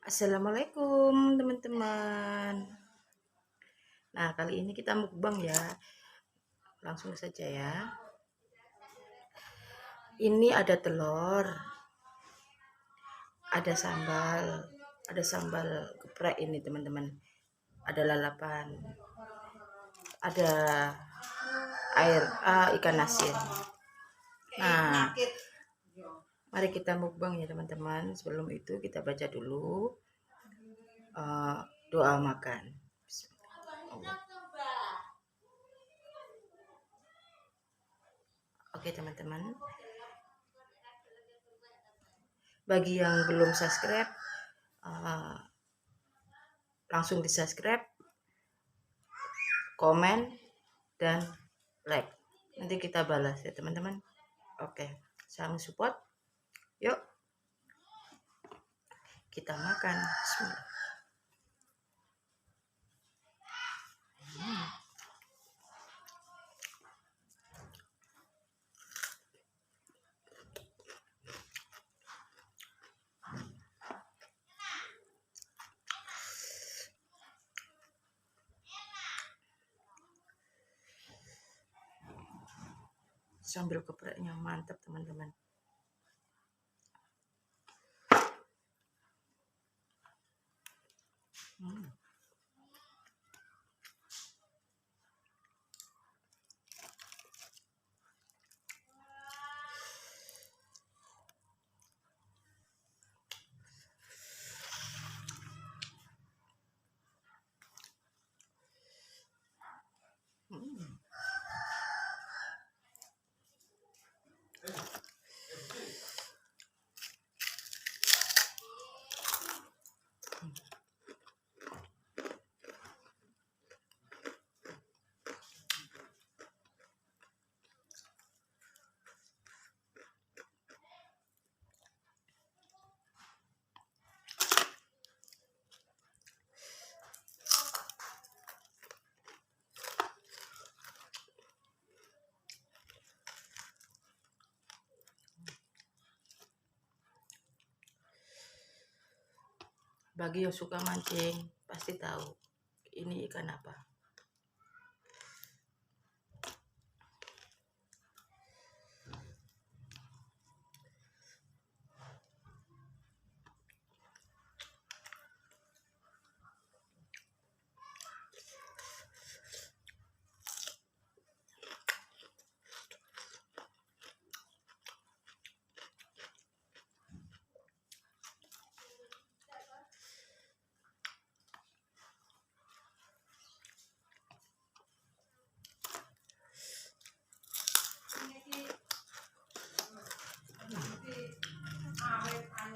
Assalamualaikum teman-teman. Nah, kali ini kita mukbang ya. Langsung saja ya. Ini ada telur, ada sambal geprek ini teman-teman. Ada lalapan, ada ikan asin. Nah, mari kita mukbang ya teman-teman. Sebelum itu kita baca dulu doa makan. Oke teman-teman, bagi yang belum subscribe, langsung di subscribe, komen, dan like. Nanti kita balas ya teman-teman. Oke, salam support. Yuk kita makan. Bismillah. Sambil gepreknya mantap teman-teman. Bagi yang suka mancing pasti tahu ini ikan apa.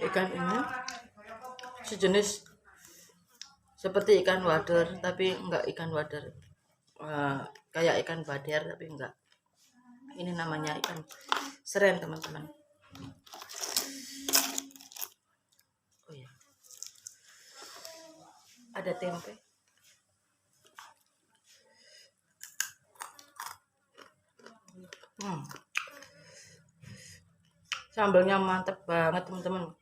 Ikan ini sejenis seperti ikan wader, tapi enggak ikan wader kayak ikan bader, tapi enggak. Ini namanya ikan seren teman-teman. Oh ya, ada tempe. Sambalnya mantap banget teman-teman.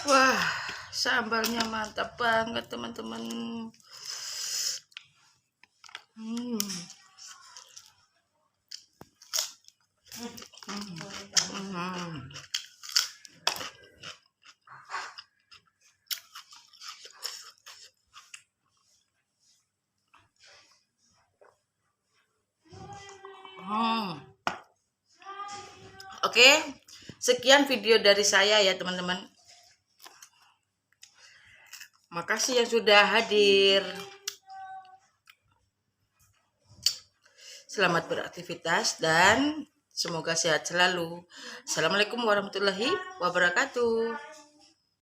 Wah, sambalnya mantap banget teman-teman. Hmm. Hmm. Hmm. Oke, sekian video dari saya ya teman-teman. Makasih yang sudah hadir. Selamat beraktivitas dan semoga sehat selalu. Assalamualaikum warahmatullahi wabarakatuh.